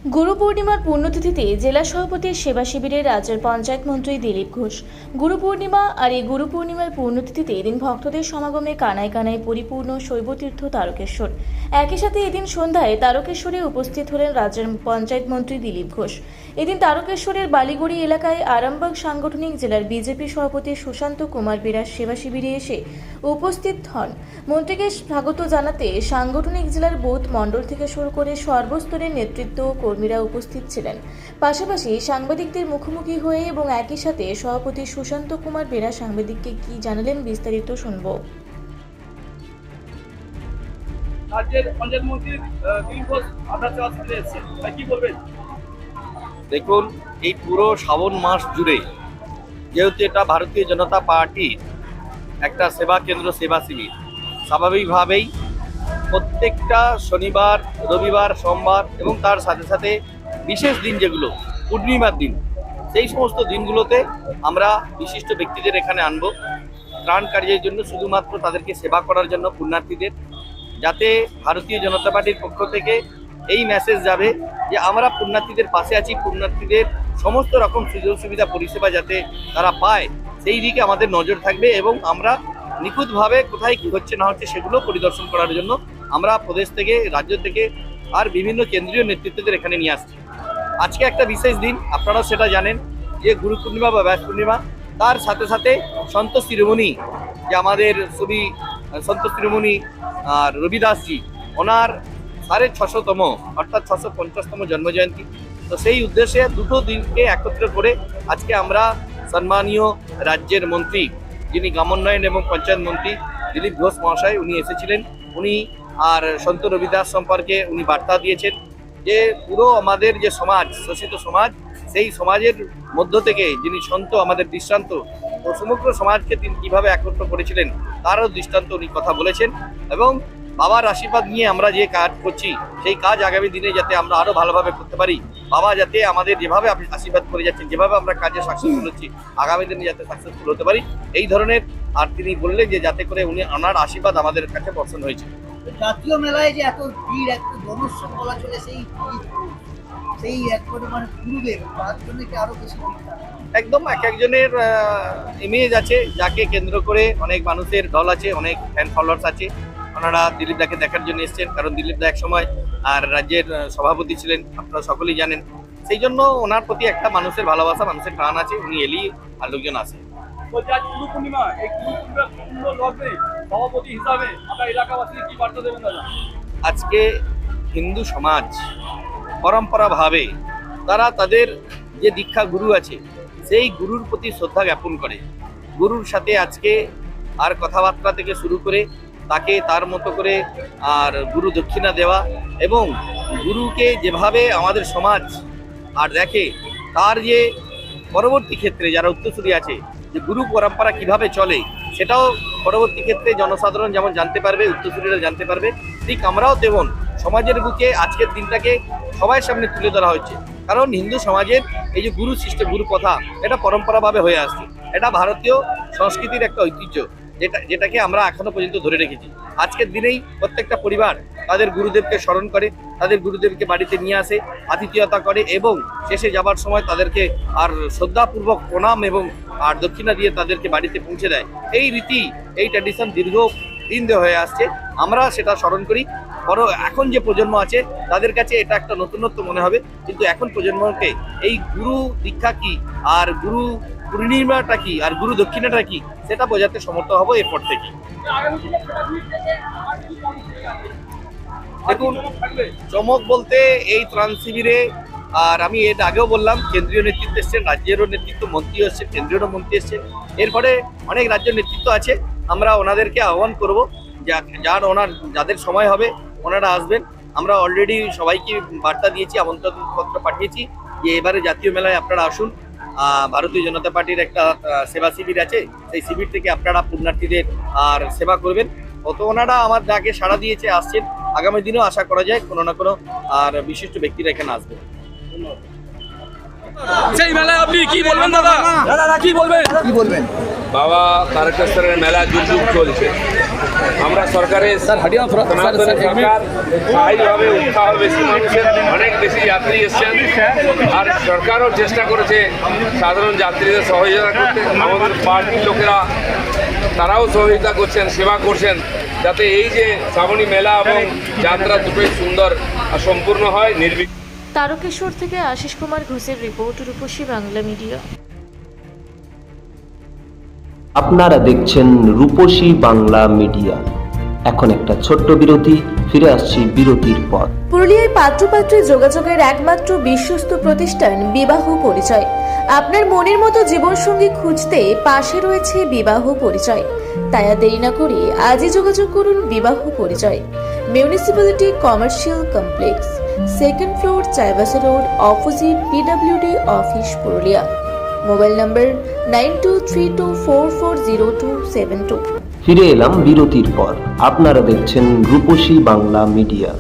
গুরু পূর্ণিমার পুণ্যতিথিতে জেলা সভাপতির সেবা শিবিরে রাজ্যের পঞ্চায়েত মন্ত্রী দিলীপ ঘোষ। গুরু পূর্ণিমা আর এই গুরু পূর্ণিমার পুণ্যতিথিতে এদিন ভক্তদের সমাগমে কানায় কানায় পরিপূর্ণ শৈবতীর্থ তারকেশ্বর। একই সাথে এদিন সন্ধ্যায় তারকেশ্বরে উপস্থিত হলেন রাজ্যের পঞ্চায়েত মন্ত্রী দিলীপ ঘোষ। এদিন তারকেশ্বরের বালিগুড়ি এলাকায় আরামবাগ সাংগঠনিক জেলার বিজেপি সভাপতি সুশান্ত কুমার বিরাজ সেবা শিবিরে এসে উপস্থিত হন। মন্ত্রীকে স্বাগত জানাতে সাংগঠনিক জেলার বুথ মণ্ডল থেকে শুরু করে সর্বস্তরের নেতৃত্ব কর্মীরা উপস্থিত ছিলেন। পাশাপাশি সাংবাদিকদের মুখোমুখি হয়ে এবং একই সাথে সভাপতি সুশান্ত কুমার বেরা সাংবাদিককে কি জানালেন বিস্তারিত শুনব। দেখুন, এই পুরো শ্রাবণ মাস জুড়ে যেহেতু এটা ভারতীয় জনতা পার্টির একটা সেবা কেন্দ্র, সেবা শিবির, স্বাভাবিকভাবেই প্রত্যেকটা শনিবার, রবিবার, সোমবার এবং তার সাথে সাথে বিশেষ দিন যেগুলো পূর্ণিমার দিন, সেই সমস্ত দিনগুলোতে আমরা বিশিষ্ট ব্যক্তিদের এখানে আনবো ত্রাণ কার্যের জন্য, শুধুমাত্র তাদেরকে সেবা করার জন্য, পুণ্যার্থীদের, যাতে ভারতীয় জনতা পার্টির পক্ষ থেকে এই মেসেজ যাবে যে আমরা পুণ্যার্থীদের পাশে আছি, পুণ্যার্থীদের সমস্ত রকম সুযোগ সুবিধা পরিষেবা যাতে তারা পায় সেই দিকে আমাদের নজর থাকবে এবং আমরা নিখুঁতভাবে কোথায় কী হচ্ছে না হচ্ছে সেগুলো পরিদর্শন করার জন্য আমরা প্রদেশ থেকে, রাজ্য থেকে আর বিভিন্ন কেন্দ্রীয় নেতৃত্বদের এখানে নিয়ে আসছি। আজকে একটা বিশেষ দিন, আপনারা সেটা জানেন যে গুরু পূর্ণিমা বা ব্যাস পূর্ণিমা, তার সাথে সাথে সন্ত শিরোমণি যে আমাদের ছবি সন্ত শিরোমণি আর রবিদাসজি, ওনার 650তম অর্থাৎ 650তম জন্মজয়ন্তী। তো সেই উদ্দেশ্যে দুটো দিনকে একত্র করে আজকে আমরা সম্মানীয় রাজ্যের মন্ত্রী, যিনি গ্রামোন্নয়ন এবং পঞ্চায়েত মন্ত্রী দিলীপ ঘোষ মহাশয়, উনি এসেছিলেন। উনি আর সন্ত রবিদাস সম্পর্কে উনি বার্তা দিয়েছেন যে পুরো আমাদের যে সমাজ, শোষিত সমাজ, সেই সমাজের মধ্য থেকে যিনি সন্ত, আমাদের দৃষ্টান্ত, তো সমগ্র সমাজকে তিনি কীভাবে একত্র করেছিলেন তারও দৃষ্টান্ত উনি কথা বলেছেন। এবং বাবার আশীর্বাদ নিয়ে আমরা যে কাজ করছি সেই কাজ আগামী দিনে যাতে আমরা আরও ভালোভাবে করতে পারি, বাবা যাতে আমাদের যেভাবে আপনি আশীর্বাদ করে যাচ্ছেন, যেভাবে আমরা কাজে সাকসেসফুল হচ্ছি, আগামী দিনে যাতে সাকসেসফুল হতে পারি এই ধরনের। আর তিনি বললেন যে যাতে করে উনি ওনার আশীর্বাদ আমাদের কাছে বর্ষণ হয়েছে। জাতীয় মেলায় যে এত ভিড়, এত জনস্রোত বলা চলে, সেই একবারে মানে গুরুদেব, তার জন্য কি আরো বেশি একদম এক একজনের ইমেজ আছে, যাকে কেন্দ্র করে অনেক মানুষের দল আছে, অনেক ফ্যান ফলোয়ার্স আছে। ওনারা দিলীপ দাকে দেখার জন্য এসেছেন, কারণ দিলীপ দা এক সময় আর রাজ্যের সভাপতি ছিলেন, আপনারা সকলেই জানেন। সেই জন্য ওনার প্রতি একটা মানুষের ভালোবাসা, মানুষের টান আছে, উনি এলি আর লোকজন আসে। আজকে হিন্দু সমাজ পরম্পরাভাবে তারা তাদের যে দীক্ষা গুরু আছে সেই গুরুর প্রতি শ্রদ্ধা জ্ঞাপন করে। গুরুর সাথে আজকে আর কথাবার্তা থেকে শুরু করে তাকে তার মতো করে আর গুরু দক্ষিণা দেওয়া এবং গুরুকে যেভাবে আমাদের সমাজ আর দেখে, তার যে পরবর্তী ক্ষেত্রে যারা উত্তরসূরি আছে যে গুরু পরম্পরা কিভাবে চলে, সেটাও পরবর্তী ক্ষেত্রে জনসাধারণ যেমন জানতে পারবে, উত্তরসূরিরা জানতে পারবে, ঠিক আমরাও তেমন সমাজের বুকে আজকের দিনটাকে সবার সামনে তুলে ধরা হচ্ছে। কারণ হিন্দু সমাজের এই যে গুরু সিস্টেম, গুরু কথা, এটা পরম্পরাভাবে হয়ে আসছে। এটা ভারতীয় সংস্কৃতির একটা ঐতিহ্য, যেটাকে আমরা এখনো পর্যন্ত ধরে রেখেছি। আজকের দিনেই প্রত্যেকটা পরিবার তাদের গুরুদেবকে স্মরণ করে, তাদের গুরুদেবকে বাড়িতে নিয়ে আসে, আতিথেয়তা করে এবং শেষে যাবার সময় তাদেরকে আর শ্রদ্ধাপূর্বক প্রণাম এবং আর দক্ষিণা দিয়ে তাদেরকে বাড়িতে পৌঁছে দেয়। এই রীতি, এই ট্র্যাডিশন দীর্ঘ দিন ধরে হয়ে আসছে, আমরা সেটা স্মরণ করি। এখন যে প্রজন্ম আছে তাদের কাছে এটা একটা নতুনত্ব মনে হবে, কিন্তু এখন প্রজন্মকে এই গুরু দীক্ষা কি আর গুরু পূর্ণিমাটা কি আর গুরু দক্ষিণাটা কি সেটা বোঝাতে সমর্থ হব এরপর থেকে। দেখুন, চমক বলতে এই ত্রাণ শিবিরে, আর আমি এর আগেও বললাম, কেন্দ্রীয় নেতৃত্ব এসছেন, রাজ্যেরও নেতৃত্ব, মন্ত্রী এসছেন, কেন্দ্রীয় মন্ত্রী এসছেন, এরপরে অনেক রাজ্য নেতৃত্ব আছে। আমরা ওনাদেরকে আহ্বান করব, যাদের সময় হবে ওনারা আসবেন। আমরা অলরেডি সবাইকে বার্তা দিয়েছি, আমন্ত্রণপত্র পাঠিয়েছি যে এবারে জাতীয় মেলায় আপনারা আসুন। ভারতীয় জনতা পার্টির একটা সেবা শিবির আছে, সেই শিবির থেকে আপনারা পুণ্যার্থীদের আর সেবা করবেন। অত ওনারা আমার ডাকে সাড়া দিয়েছে, আসছেন। আগামী দিনেও আশা করা যায় কোনো না কোনো আর বিশিষ্ট ব্যক্তিরা এখানে আসবে। সেই মেলায় আপনি কি বলবেন দাদা? কি বলবেন? বাবা তারকেশ্বরের মেলা যুগ যুগ চলছে। আমরা সরকারের সনাতন সরকার স্থায়ীভাবে উৎসাহ বেশি, মানুষের অনেক বেশি যাত্রী এসছেন, আর সরকারও চেষ্টা করেছে সাধারণ যাত্রীদের সহযোগিতা করতে। আমাদের পার্টির লোকেরা তারাও সহযোগিতা করছেন, সেবা করছেন, যাতে এই যে শ্রাবণী মেলা এবং যাত্রা দুটোই সুন্দর আর সম্পূর্ণ হয় নির্বিঘ্নে। তারকেশ্বর থেকে আশিস কুমার ঘোষের রিপোর্ট, রূপসী বাংলা মিডিয়া। আপনারা দেখছেন রূপসী বাংলা মিডিয়া। এখন একটা ছোট্ট বিরতি, ফিরে আসছি বিরতির পর। পুরুলিয়ায় পাত্রপাত্রী যোগাযোগের একমাত্র বিশ্বস্ত প্রতিষ্ঠান বিবাহ পরিচয়। আপনার মনের মতো জীবনসঙ্গী খুঁজতে পাশে রয়েছে বিবাহ পরিচয়। তাই আর দেরি না করে আজই যোগাযোগ করুন বিবাহ পরিচয়। Municipality commercial complex, 2nd floor, Chaibasa road, opposite PWD office, Purulia. Mobile নম্বর 9232440272। ফিরে এলাম বিরতির পর। আপনারা দেখছেন রূপসী বাংলা মিডিয়া।